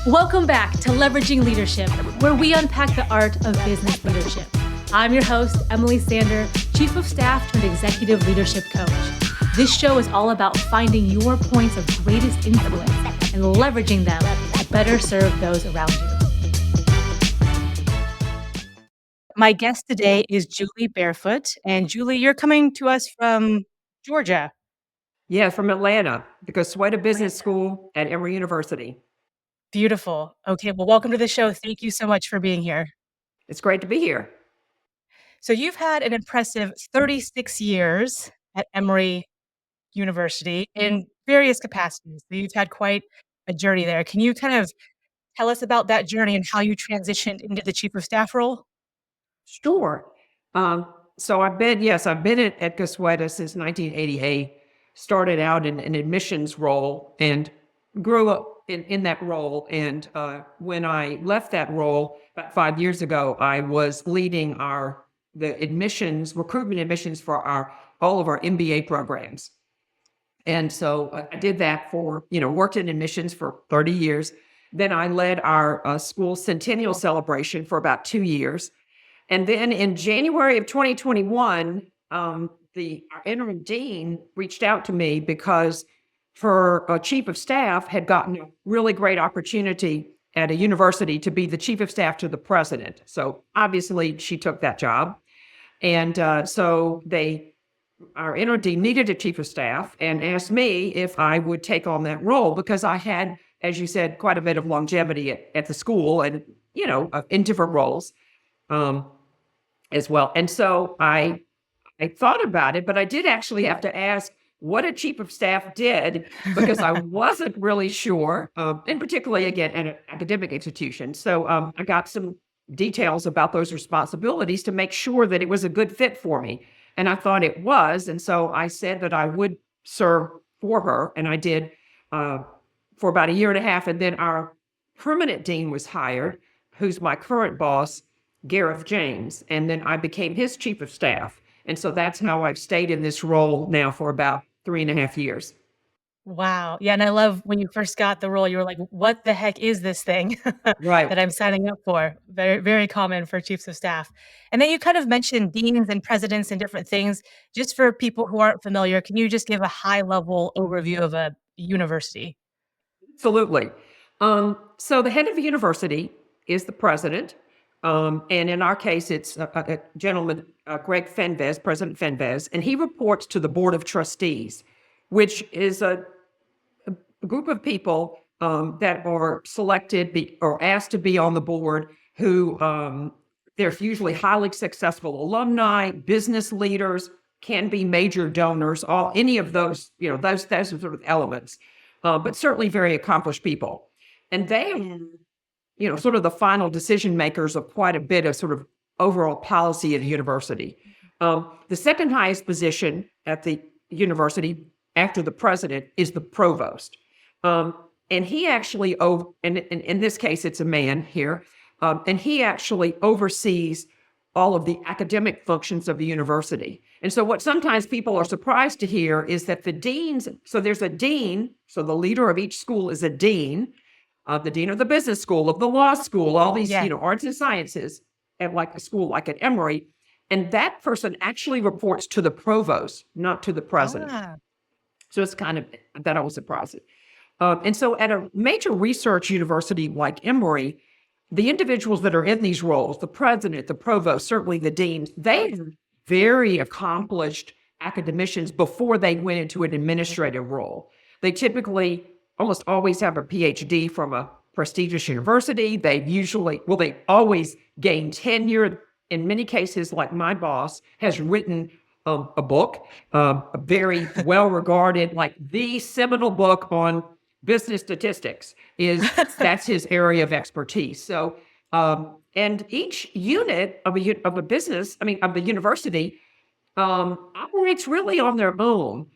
Welcome back to Leveraging Leadership, where we unpack the art of business leadership. I'm your host, Emily Sander, Chief of Staff turned Executive Leadership Coach. This show is all about finding your points of greatest influence and leveraging them to better serve those around you. My guest today is Julie Barefoot. And Julie, you're coming to us from Georgia. Yeah, from Atlanta, the Goizueta Business School at Emory University. Beautiful. Okay, well, welcome to the show. Thank you so much for being here. It's great to be here. So you've had an impressive 36 years at Emory University in various capacities. So you've had quite a journey there. Can you kind of tell us about that journey and how you transitioned into the chief of staff role? Sure. So I've been at Goizueta since 1988. Started out in an admissions role and grew up in that role. And when I left that role about 5 years ago, I was leading the recruitment admissions for all of our MBA programs. And so I did that worked in admissions for 30 years. Then I led our school centennial celebration for about 2 years. And then in January of 2021, our interim dean reached out to me because her chief of staff had gotten a really great opportunity at a university to be the chief of staff to the president. So obviously she took that job. And our interim dean needed a chief of staff and asked me if I would take on that role because I had, as you said, quite a bit of longevity at the school and, in different roles. As well. And so I thought about it, but I did actually have to ask what a chief of staff did because I wasn't really sure, and particularly, again, at an academic institution. So I got some details about those responsibilities to make sure that it was a good fit for me. And I thought it was. And so I said that I would serve for her. And I did for about a year and a half. And then our permanent dean was hired, who's my current boss, Gareth James, and then I became his chief of staff. And so that's how I've stayed in this role now for about 3.5 years. Wow. Yeah, and I love when you first got the role, you were like, what the heck is this thing Right. that I'm signing up for? Very, very common for chiefs of staff. And then you kind of mentioned deans and presidents and different things. Just for people who aren't familiar, can you just give a high level overview of a university? Absolutely. So the head of the university is the president. And in our case, it's a gentleman, Greg Fenves, President Fenves, and he reports to the Board of Trustees, which is a group of people that are selected or asked to be on the board who they're usually highly successful alumni, business leaders, can be major donors, any of those, those sort of elements, but certainly very accomplished people. And they are, sort of the final decision makers of quite a bit of sort of overall policy at the university. The second highest position at the university after the president is the provost. And he actually, and in this case, it's a man here, and he actually oversees all of the academic functions of the university. And so what sometimes people are surprised to hear is that the deans, so there's a dean, so the leader of each school is a dean, the dean of the business school, of the law school, all these, arts and sciences, at like a school like at Emory. And that person actually reports to the provost, not to the president. So it's kind of, that always surprises. And so at a major research university like Emory, the individuals that are in these roles, the president, the provost, certainly the deans, they are very accomplished academicians before they went into an administrative role. They typically almost always have a PhD from a prestigious university. They always gain tenure. In many cases, like my boss has written a book, a very well-regarded, like the seminal book on business statistics that's his area of expertise. So, and each unit of a business, of the university, operates really on their own,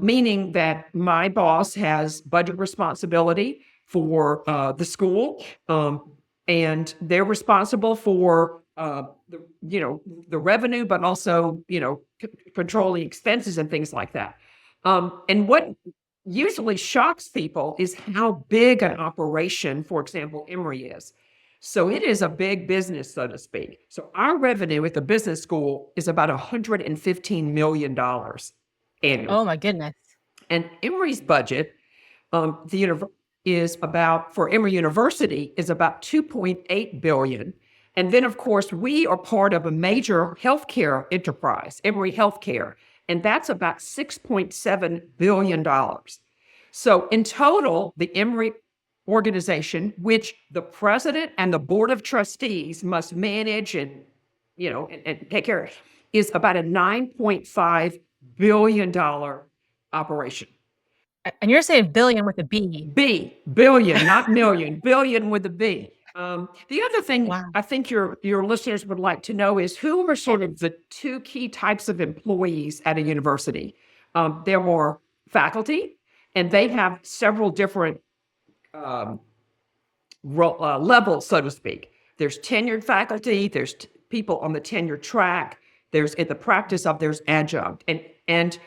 meaning that my boss has budget responsibility for the school, and they're responsible for the revenue, but also controlling expenses and things like that. And what usually shocks people is how big an operation, for example, Emory is. So it is a big business, so to speak. So our revenue at the business school is about $115 million annually. Oh my goodness. And Emory's budget, is about for Emory University is about 2.8 billion. And then, of course, we are part of a major healthcare enterprise, Emory Healthcare, and that's about $6.7 billion. So in total, the Emory organization, which the president and the board of trustees must manage and and take care of, is about a $9.5 billion operation. And you're saying billion with a B. Billion, not million, billion with a B. The other thing Wow. I think your listeners would like to know is who are sort of the two key types of employees at a university. There are faculty, and they have several different levels, so to speak. There's tenured faculty, there's people on the tenure track, there's in the practice of there's adjunct, and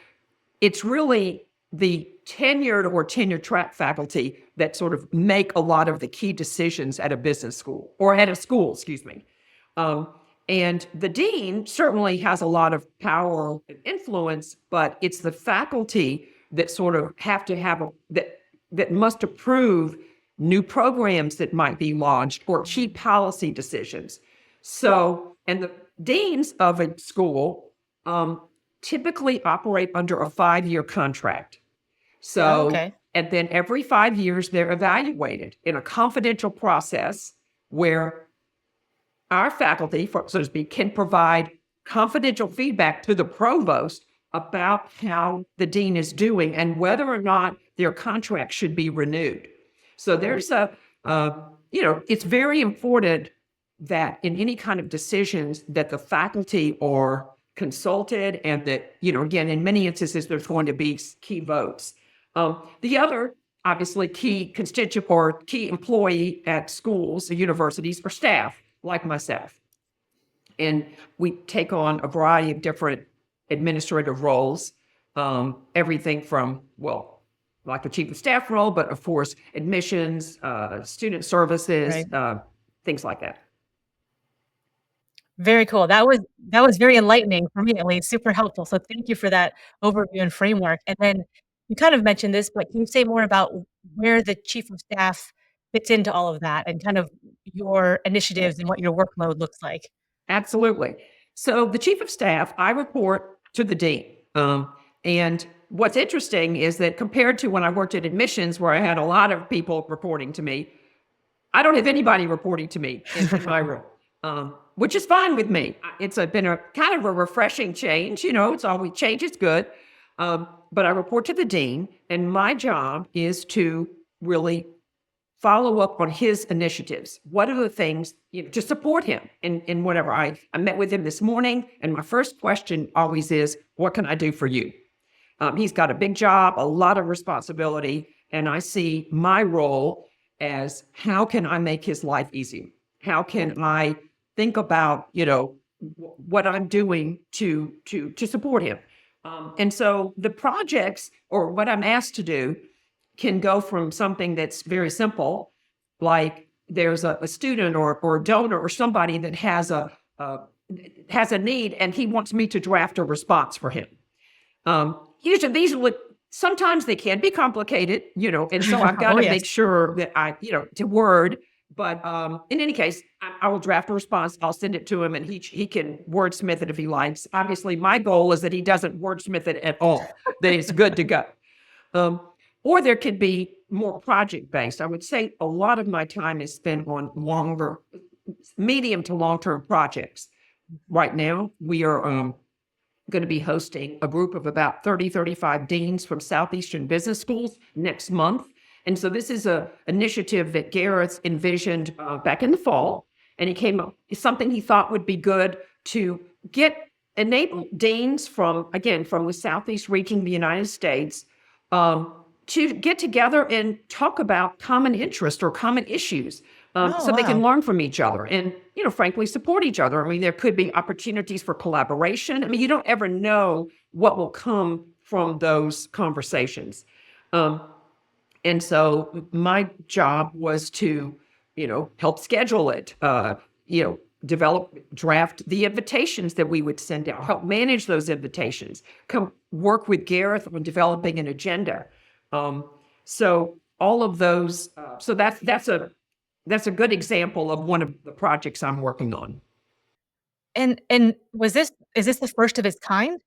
it's really the tenured or tenure track faculty that sort of make a lot of the key decisions at a business school or at a school, excuse me. And the dean certainly has a lot of power and influence, but it's the faculty that sort of have to have that must approve new programs that might be launched or key policy decisions. So, and the deans of a school typically operate under a 5-year contract. So, Okay. and then every 5 years, they're evaluated in a confidential process where our faculty, so to speak, can provide confidential feedback to the provost about how the dean is doing and whether or not their contract should be renewed. So there's it's very important that in any kind of decisions that the faculty are consulted and that, again, in many instances, there's going to be key votes. The other, obviously, key constituent or key employee at schools or universities are staff, like myself. And we take on a variety of different administrative roles, everything from, like the chief of staff role, but of course, admissions, student services, Right. things like that. Very cool. That was very enlightening for me, at least, super helpful. So thank you for that overview and framework. And then you kind of mentioned this, but can you say more about where the chief of staff fits into all of that and kind of your initiatives and what your workload looks like? Absolutely. So the chief of staff, I report to the dean. And what's interesting is that compared to when I worked at admissions, where I had a lot of people reporting to me, I don't have anybody reporting to me in my role, which is fine with me. It's been a kind of a refreshing change. It's always change is good. But I report to the dean, and my job is to really follow up on his initiatives. What are the things to support him in whatever? I met with him this morning, and my first question always is, what can I do for you? He's got a big job, a lot of responsibility, and I see my role as how can I make his life easier? How can I think about, what I'm doing to support him? And so the projects or what I'm asked to do can go from something that's very simple, like there's a student or a donor or somebody that has a need and he wants me to draft a response for him. Usually sometimes they can be complicated, and so I've got to make sure that to word, but in any case, I will draft a response. I'll send it to him and he can wordsmith it if he likes. Obviously, my goal is that he doesn't wordsmith it at all, that it's good to go. Or there could be more project-based. I would say a lot of my time is spent on medium to long-term projects. Right now, we are going to be hosting a group of about 35 deans from Southeastern business schools next month. And so this is an initiative that Gareth envisioned back in the fall. And he came up with something he thought would be good to enable deans from the Southeast region of the United States to get together and talk about common interest or common issues they can learn from each other and, frankly, support each other. I mean, there could be opportunities for collaboration. I mean, you don't ever know what will come from those conversations. And so my job was to, help schedule it, draft the invitations that we would send out, help manage those invitations, come work with Gareth on developing an agenda. So all of those, so that's a good example of one of the projects I'm working on. And is this the first of its kind?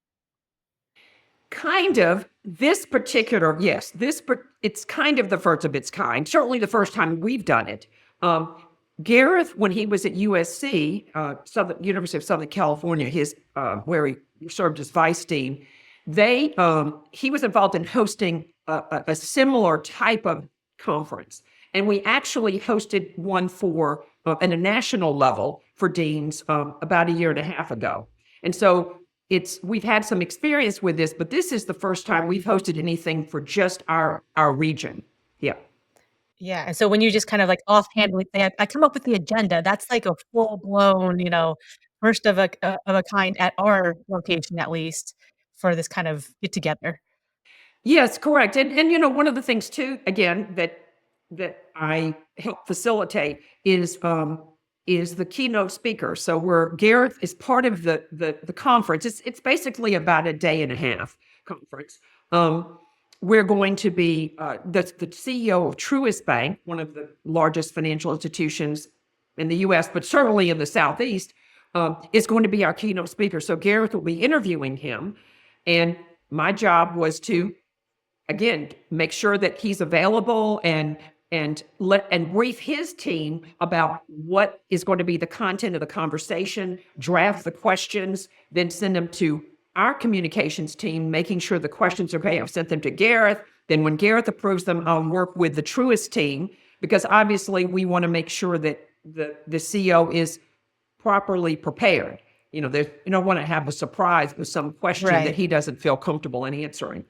Kind of. This particular, yes, it's kind of the first of its kind. Certainly the first time we've done it. Um, Gareth, when he was at USC, University of Southern California, where he served as vice dean, he was involved in hosting a similar type of conference, and we actually hosted one for at a national level for deans about a year and a half ago. And so we've had some experience with this, but this is the first time we've hosted anything for just our region. Yeah. Yeah, and so when you just kind of like offhandedly say, I come up with the agenda, that's like a full blown, first of a kind at our location, at least, for this kind of get together. Yes, correct. And one of the things too, again, that I help facilitate is the keynote speaker. So where Gareth is part of the conference. It's basically about a day and a half conference. We're going to be the CEO of Truist Bank, one of the largest financial institutions in the U.S., but certainly in the Southeast, is going to be our keynote speaker. So Gareth will be interviewing him, and my job was to, again, make sure that he's available and brief his team about what is going to be the content of the conversation, draft the questions, then send them to our communications team, making sure the questions are okay. I've sent them to Gareth. Then when Gareth approves them, I'll work with the Truist team, because obviously we want to make sure that the CEO is properly prepared. You don't want to have a surprise with some question Right. that he doesn't feel comfortable in answering.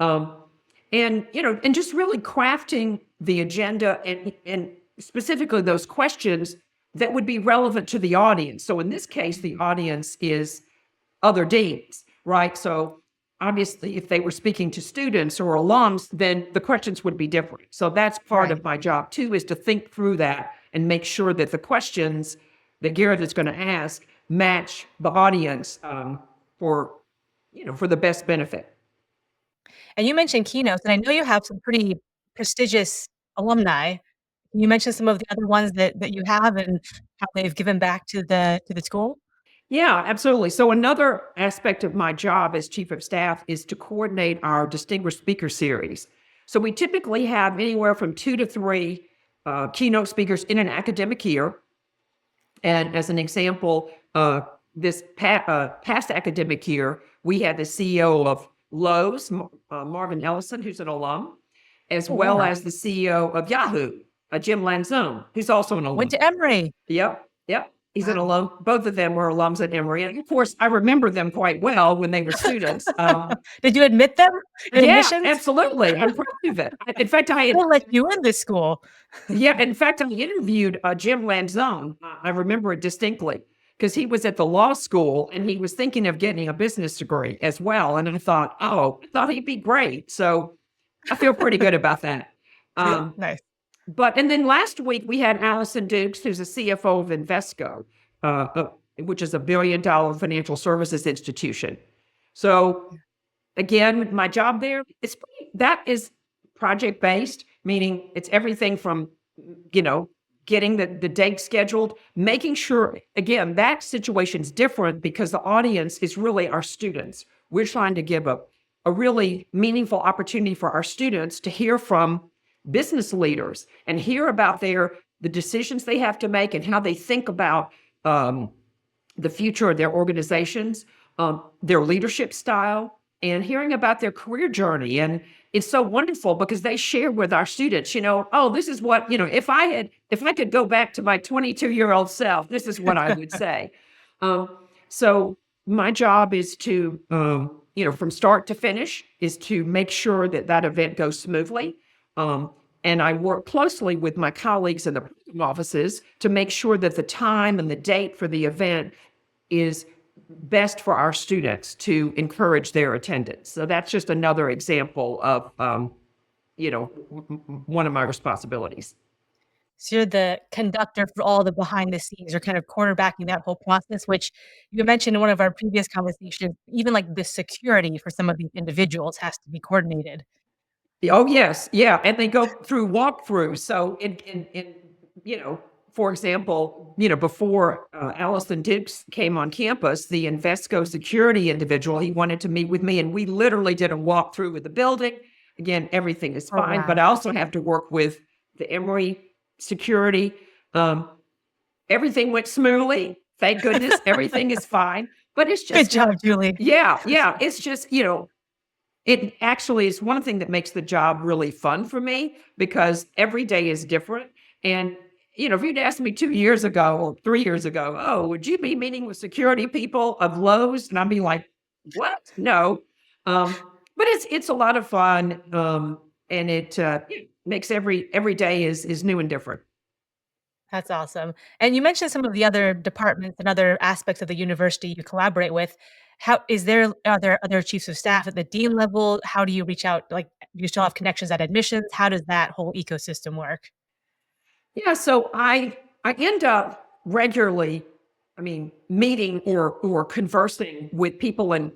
And just really crafting the agenda and specifically those questions that would be relevant to the audience. So in this case, the audience is other deans, right? So obviously, if they were speaking to students or alums, then the questions would be different. So that's part of my job too, is to think through that and make sure that the questions that Garrett is going to ask match the audience for the best benefit. And you mentioned keynotes, and I know you have some pretty prestigious alumni. Can you mention some of the other ones that you have and how they've given back to the school? Yeah, absolutely. So another aspect of my job as chief of staff is to coordinate our distinguished speaker series. So we typically have anywhere from 2 to 3 keynote speakers in an academic year. And as an example, this past academic year, we had the CEO of Lowe's, Marvin Ellison, who's an alum, as well as the CEO of Yahoo, Jim Lanzone, who's also an alum. Went to Emory. Yep. He's an alum. Both of them were alums at Emory. And of course, I remember them quite well when they were students. Did you admit them in admissions? Absolutely. I'm proud of it. In fact, We'll let you in this school. in fact, I interviewed Jim Lanzone. I remember it distinctly because he was at the law school and he was thinking of getting a business degree as well. And I thought he'd be great. So I feel pretty good about that. Nice. And then last week we had Allison Dukes, who's a CFO of Invesco, which is a $1 billion financial services institution. So again, my job there that is project based, meaning it's everything from, getting the date scheduled, making sure, again, that situation's different because the audience is really our students. We're trying to give a really meaningful opportunity for our students to hear from business leaders and hear about the decisions they have to make and how they think about the future of their organizations, their leadership style, and hearing about their career journey. And it's so wonderful because they share with our students, this is what, if I could go back to my 22-year-old self, this is what I would say. So my job is to, from start to finish, is to make sure that event goes smoothly. And I work closely with my colleagues in the offices to make sure that the time and the date for the event is best for our students to encourage their attendance. So that's just another example of one of my responsibilities. So you're the conductor for all the behind the scenes. You're kind of quarterbacking that whole process, which you mentioned in one of our previous conversations, even like the security for some of these individuals has to be coordinated. Oh, yes. Yeah. And they go through walkthroughs. So you know, for example, before Allison Dukes came on campus, the Invesco security individual, he wanted to meet with me and we literally did a walkthrough with the building. Again, everything is Oh, fine, but wow. I also have to work with the Emory security. Um, Everything went smoothly. Thank goodness. Everything is fine. But it's Good just, job, Julie. yeah, yeah. It's just, it actually is one thing that makes the job really fun for me because every day is different. And, if you'd asked me 2 years ago or 3 years ago, oh, would you be meeting with security people of Lowe's? And I'd be like, what? No. But it's a lot of fun. And it makes every day is new and different. That's awesome. And you mentioned some of the other departments and other aspects of the university you collaborate with. How is there are there other chiefs of staff at the dean level? How do you reach out? Like, do you still have connections at admissions? How does that whole ecosystem work? Yeah, so I end up regularly, I mean, meeting or conversing with people in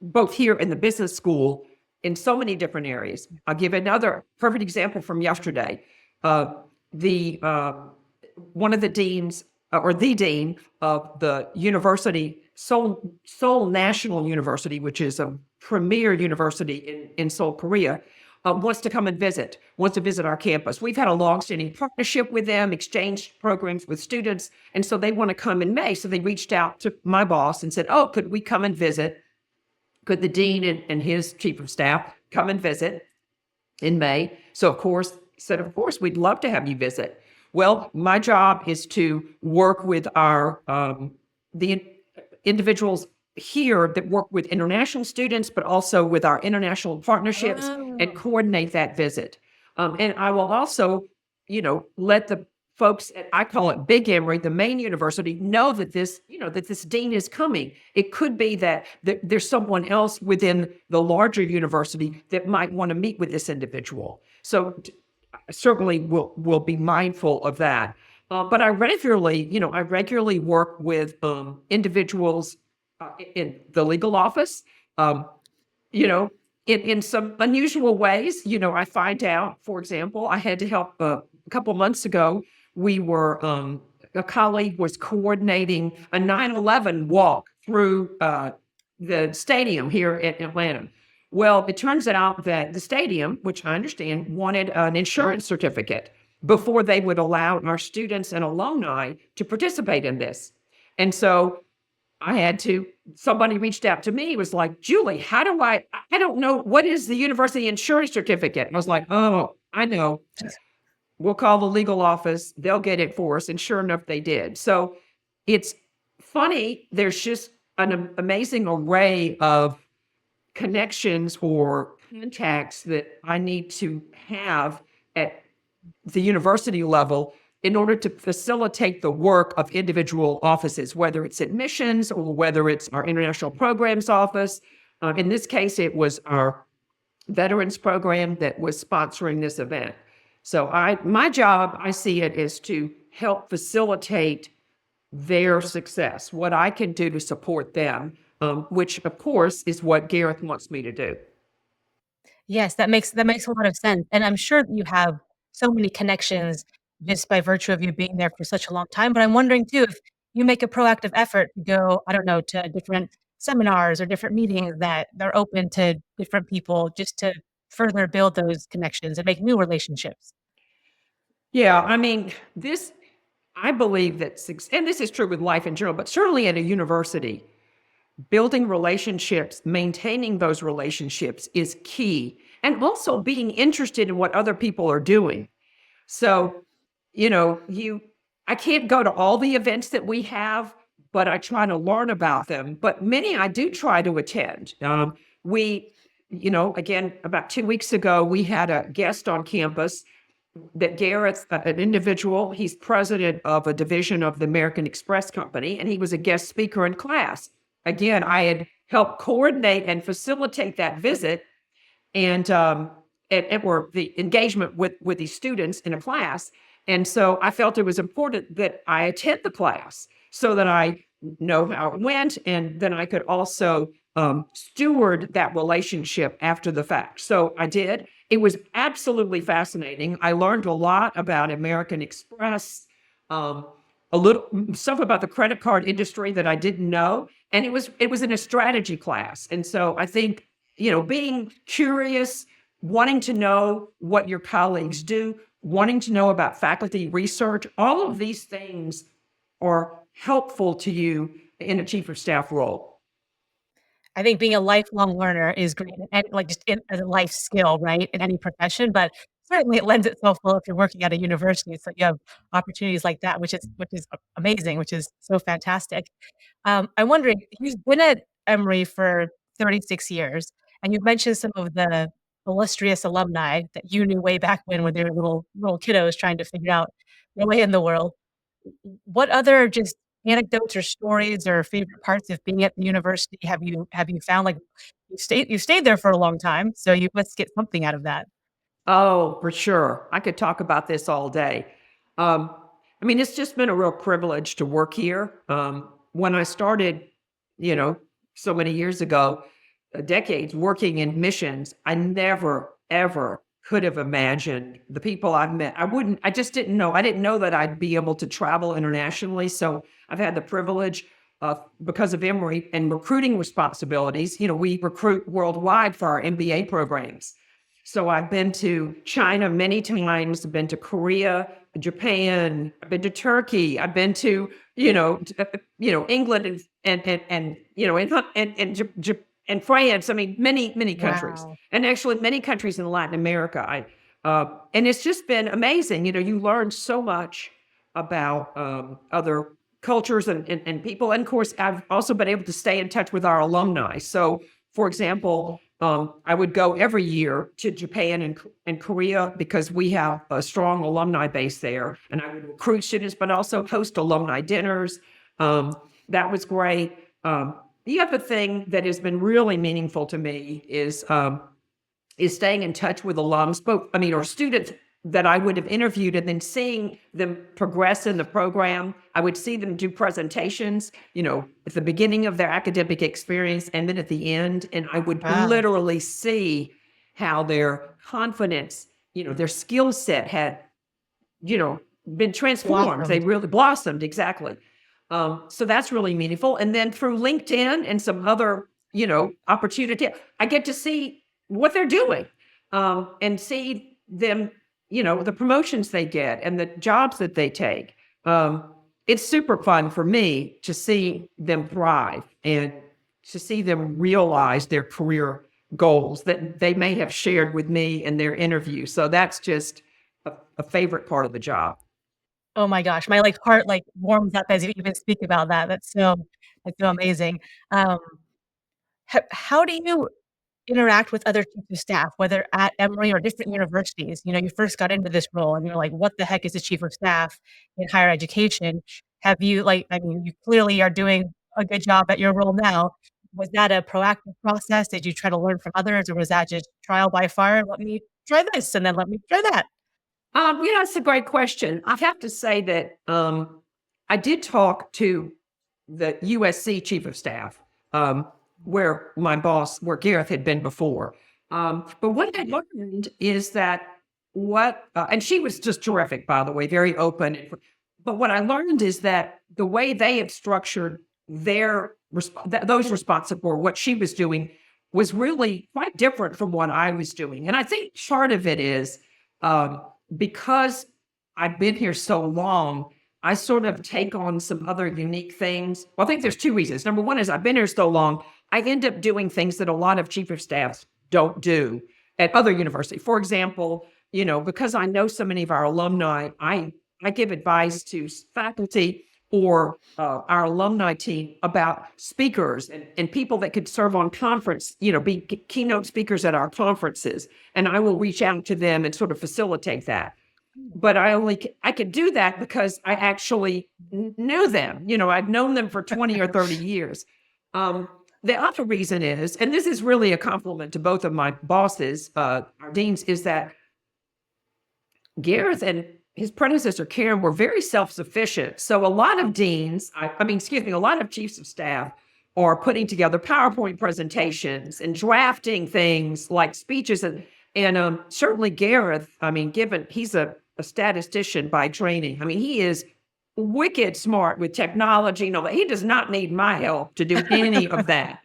both here in the business school in so many different areas. I'll give another perfect example from yesterday. Uh, the one of the deans or the dean of the university, Seoul National University, which is a premier university in Seoul, Korea, wants to come and wants to visit our campus. We've had a longstanding partnership with them, exchange programs with students, and so they want to come in May. So they reached out to my boss and said, "Oh, could we come and visit? Could the dean and his chief of staff come and visit in May?" So of course, he said, "Of course, we'd love to have you visit." Well, my job is to work with our the individuals here that work with international students, but also with our international partnerships and Oh. coordinate that visit. And I will also, let the folks at, I call it Big Emory, the main university, know that this dean is coming. It could be that there's someone else within the larger university that might want to meet with this individual. So I certainly will be mindful of that. But I regularly work with individuals in the legal office. Um, you know, in some unusual ways. I find out, for example, I had to help a couple months ago. We were a colleague was coordinating a 9/11 walk through the stadium here in Atlanta. Well, it turns out that the stadium, which I understand, wanted an insurance certificate before they would allow our students and alumni to participate in this. And so somebody reached out to me, was like, "Julie, I don't know, what is the university insurance certificate?" And I was like, "Oh, I know. We'll call the legal office. They'll get it for us." And sure enough, they did. So it's funny. There's just an amazing array of connections or contacts that I need to have at the university level in order to facilitate the work of individual offices, whether it's admissions or whether it's our international programs office. In this case, it was our veterans program that was sponsoring this event. So my job, I see it, is to help facilitate their success, what I can do to support them, which of course is what Gareth wants me to do. Yes, that makes a lot of sense, and I'm sure that you have so many connections just by virtue of you being there for such a long time, but I'm wondering too if you make a proactive effort to go, I don't know, to different seminars or different meetings that they're open to different people just to further build those connections and make new relationships. Yeah, I mean, I believe that, and this is true with life in general, but certainly at a university, building relationships, maintaining those relationships is key. And also being interested in what other people are doing. So, you know, you I can't go to all the events that we have, but I try to learn about them. But many I do try to attend. We, again, about 2 weeks ago, we had a guest on campus that Garrett's an individual. He's president of a division of the American Express Company, and he was a guest speaker in class. Again, I had helped coordinate and facilitate that visit. And or the engagement with these students in a class. And so I felt it was important that I attend the class so that I know how it went, and then I could also steward that relationship after the fact. So I did. It was absolutely fascinating. I learned a lot about American Express, um, a little stuff about the credit card industry that I didn't know, and it was in a strategy class. And so I think, being curious, wanting to know what your colleagues do, wanting to know about faculty research, all of these things are helpful to you in a chief of staff role. I think being a lifelong learner is great, and like just as a life skill, right, in any profession, but certainly it lends itself well if you're working at a university, so you have opportunities like that, which is amazing, which is so fantastic. I'm wondering, you've been at Emory for 36 years, and you've mentioned some of the illustrious alumni that you knew way back when they were little kiddos trying to figure out their way in the world. What other just anecdotes or stories or favorite parts of being at the university have you found? Like, you stayed there for a long time, so you must get something out of that. Oh, for sure. I could talk about this all day. Um, I mean, it's just been a real privilege to work here. When I started, you know, so many years ago, decades working in missions, I never, ever could have imagined the people I've met. I just didn't know. I didn't know that I'd be able to travel internationally. So I've had the privilege because of Emory and recruiting responsibilities. We recruit worldwide for our MBA programs. So I've been to China many times. I've been to Korea, Japan. I've been to Turkey. I've been to England and and France. I mean, many countries, Wow. and actually many countries in Latin America. And it's just been amazing. You learn so much about other cultures and people. And of course, I've also been able to stay in touch with our alumni. So, for example, I would go every year to Japan and Korea because we have a strong alumni base there. And I would recruit students, but also host alumni dinners. That was great. The other thing that has been really meaningful to me is staying in touch with alums, or students that I would have interviewed, and then seeing them progress in the program. I would see them do presentations, at the beginning of their academic experience and then at the end. And I would Wow. literally see how their confidence, their skill set had, you know, been transformed. They Blossomed. really blossomed. Exactly. So that's really meaningful. And then through LinkedIn and some other, opportunity, I get to see what they're doing, and see them, the promotions they get and the jobs that they take. It's super fun for me to see them thrive and to see them realize their career goals that they may have shared with me in their interview. So that's just a favorite part of the job. Oh my gosh, my, like, heart, like, warms up as you even speak about that. That's so amazing. Um, how do you interact with other chiefs of staff, whether at Emory or different universities? You first got into this role and you're like, "What the heck is a chief of staff in higher education?" Have you, like, I mean, you clearly are doing a good job at your role now. Was that a proactive process? Did you try to learn from others, or was that just trial by fire? "Let me try this, and then let me try that." It's a great question. I have to say that I did talk to the USC chief of staff, where my boss, where Gareth had been before. But what I learned is that and she was just terrific, by the way, very open. But what I learned is that the way they had structured those responsible for what she was doing was really quite different from what I was doing. And I think part of it is um, because I've been here so long, I sort of take on some other unique things. Well, I think there's two reasons. Number one is I've been here so long, I end up doing things that a lot of chief of staffs don't do at other universities. For example, because I know so many of our alumni, I give advice to faculty or our alumni team about speakers and people that could serve on conference, be keynote speakers at our conferences. And I will reach out to them and sort of facilitate that. But I could do that because I actually knew them. I've known them for 20 or 30 years. Um, the other reason is, and this is really a compliment to both of my bosses, our deans, is that Gareth and his predecessor, Karen, were very self-sufficient. So a lot of deans, a lot of chiefs of staff are putting together PowerPoint presentations and drafting things like speeches. And certainly Gareth, given he's a statistician by training, he is wicked smart with technology. No, he does not need my help to do any of that.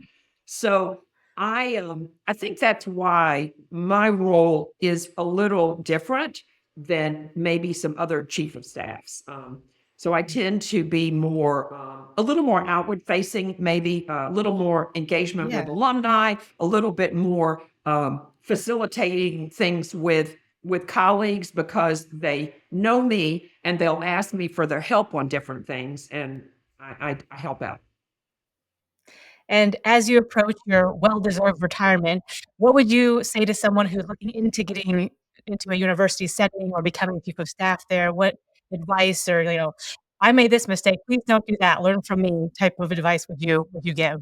So I think that's why my role is a little different than maybe some other chief of staffs. So I tend to be a little more outward facing, maybe a little more engagement with alumni, a little bit more facilitating things with colleagues because they know me and they'll ask me for their help on different things, and I help out. And as you approach your well-deserved retirement, what would you say to someone who's looking into getting into a university setting or becoming chief of staff there? What advice or, I made this mistake, please don't do that, learn from me type of advice would you give?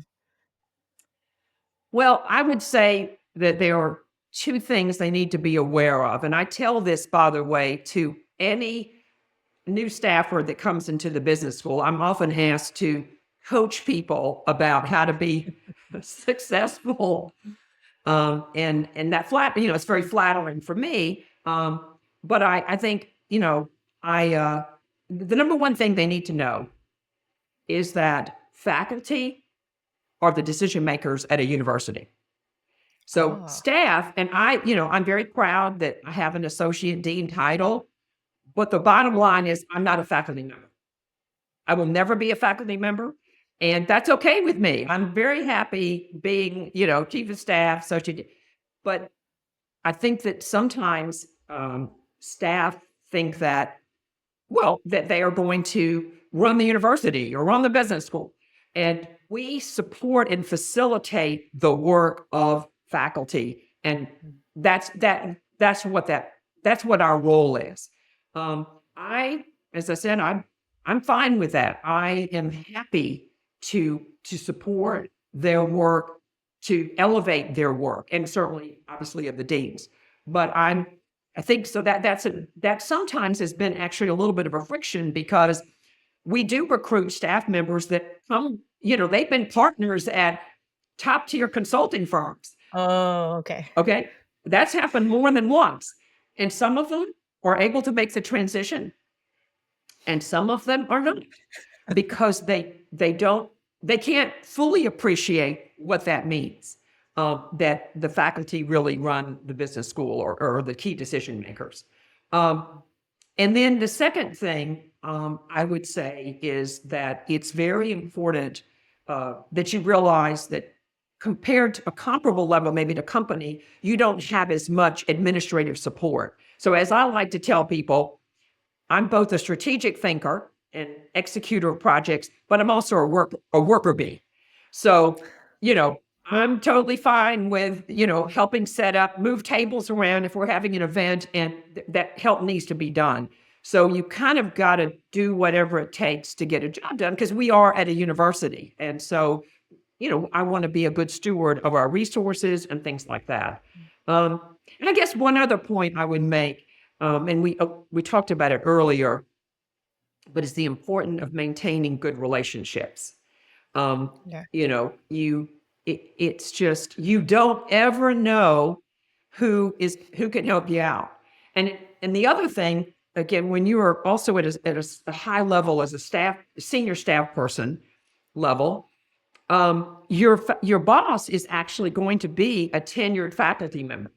Well, I would say that there are two things they need to be aware of. And I tell this, by the way, to any new staffer that comes into the business school. I'm often asked to coach people about how to be successful. And that it's very flattering for me. But I think, the number one thing they need to know is that faculty are the decision makers at a university. So staff, and I'm very proud that I have an associate dean title, but the bottom line is I'm not a faculty member. I will never be a faculty member, and that's okay with me. I'm very happy being, chief of staff, associate, but I think that sometimes staff think that they are going to run the university or run the business school. And we support and facilitate the work of faculty. And that's what our role is. As I said, I'm fine with that. I am happy to support their work, to elevate their work, and certainly, obviously, of the deans. But I think so that sometimes has been actually a little bit of a friction because we do recruit staff members that come, they've been partners at top tier consulting firms. Oh, okay. Okay. That's happened more than once. And some of them are able to make the transition and some of them are not because they can't fully appreciate what that means. That the faculty really run the business school or the key decision makers. And then the second thing I would say is that it's very important that you realize that compared to a comparable level, maybe to company, you don't have as much administrative support. So as I like to tell people, I'm both a strategic thinker and executor of projects, but I'm also a worker bee. So, I'm totally fine with, helping set up, move tables around if we're having an event and that help needs to be done. So you kind of got to do whatever it takes to get a job done because we are at a university. And so, I want to be a good steward of our resources and things like that. And I guess one other point I would make, and we talked about it earlier, but it's the importance of maintaining good relationships. It's just, you don't ever know who can help you out. And the other thing, again, when you are also at a high level as a senior staff person level, your boss is actually going to be a tenured faculty member.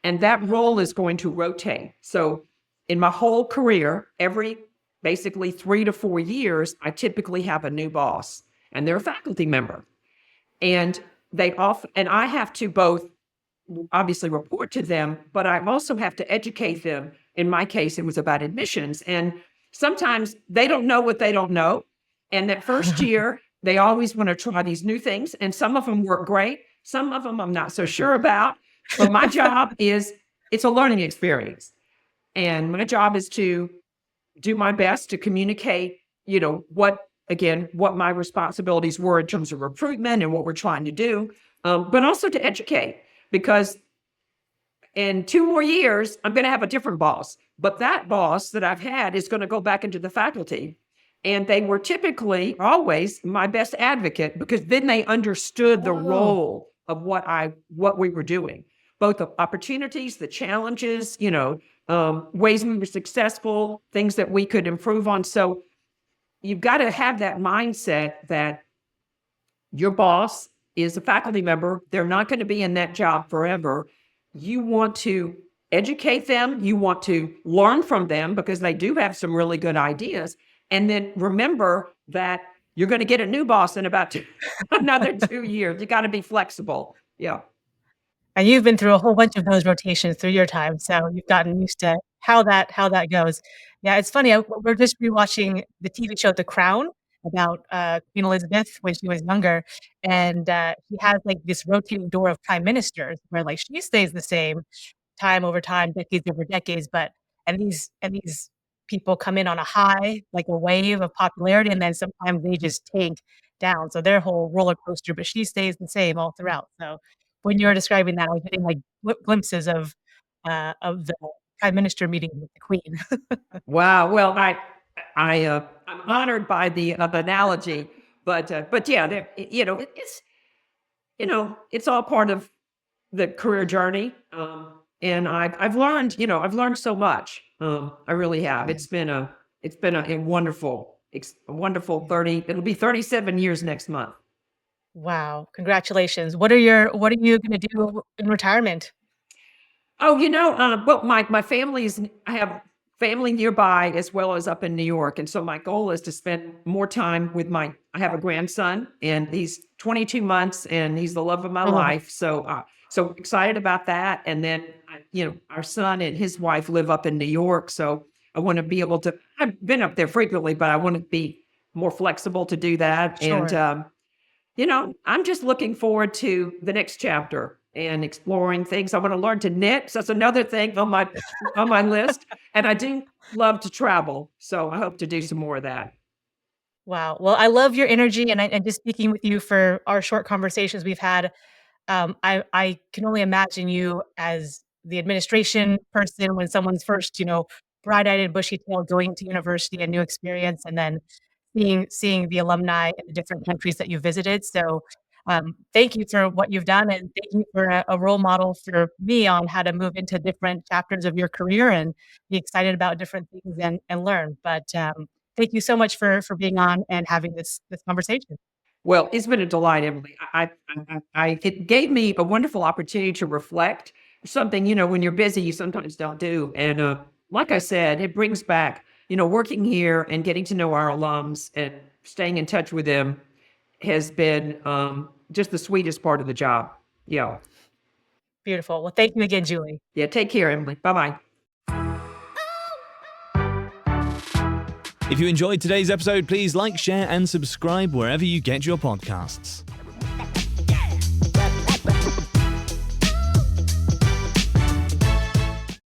And that role is going to rotate. So in my whole career, every basically 3 to 4 years, I typically have a new boss and they're a faculty member. And I have to both obviously report to them, but I also have to educate them. In my case, it was about admissions. And sometimes they don't know what they don't know. And that first year, they always want to try these new things. And some of them work great. Some of them I'm not so sure about. But my job it's a learning experience. And my job is to do my best to communicate, what again, what my responsibilities were in terms of recruitment and what we're trying to do, but also to educate, because in 2 more years, I'm going to have a different boss. But that boss that I've had is going to go back into the faculty. And they were typically always my best advocate, because then they understood the Oh, role of what we were doing, both the opportunities, the challenges, ways we were successful, things that we could improve on. So you've got to have that mindset that your boss is a faculty member. They're not going to be in that job forever. You want to educate them. You want to learn from them, because they do have some really good ideas. And then remember that you're going to get a new boss in about another 2 years. You got to be flexible. Yeah. and you've been through a whole bunch of those rotations through your time, so you've gotten used to how that goes. Yeah, it's funny, we're just rewatching the TV show The Crown about, Queen Elizabeth when she was younger, and, she has, like, this rotating door of prime ministers where, like, she stays the same time over time, decades over decades, but and these people come in on a high, like a wave of popularity, and then sometimes they just tank down, so their whole roller coaster, but she stays the same all throughout. So when you were describing that, I was getting, like, glimpses of the prime minister meeting with the queen. Wow. Well, I'm honored by the analogy, but yeah, it's all part of the career journey. And I've learned so much. I really have. It's been a wonderful 30, it'll be 37 years next month. Wow, congratulations. What are you gonna do in retirement? Oh, well, my family's, I have family nearby as well as up in New York. And so my goal is to spend more time with I have a grandson, and he's 22 months and he's the love of my Oh, life. So excited about that. And then, our son and his wife live up in New York. So I want to be able to, I've been up there frequently, but I want to be more flexible to do that. And, sure. I'm just looking forward to the next chapter and exploring things. I want to learn to knit. So that's another thing on my list. And I do love to travel. So I hope to do some more of that. Wow. Well, I love your energy, and just speaking with you for our short conversations we've had, I can only imagine you as the administration person when someone's first, bright-eyed and bushy-tailed going to university, a new experience, and then seeing the alumni in the different countries that you visited. So, thank you for what you've done, and thank you for a role model for me on how to move into different chapters of your career and be excited about different things and learn. But, thank you so much for being on and having this conversation. Well, it's been a delight, Emily. It gave me a wonderful opportunity to reflect, something, when you're busy, you sometimes don't do. And like I said, it brings back, working here and getting to know our alums and staying in touch with them has been just the sweetest part of the job. Yeah. Beautiful. Well, thank you again, Julie. Yeah. Take care, Emily. Bye bye. If you enjoyed today's episode, please like, share, and subscribe wherever you get your podcasts.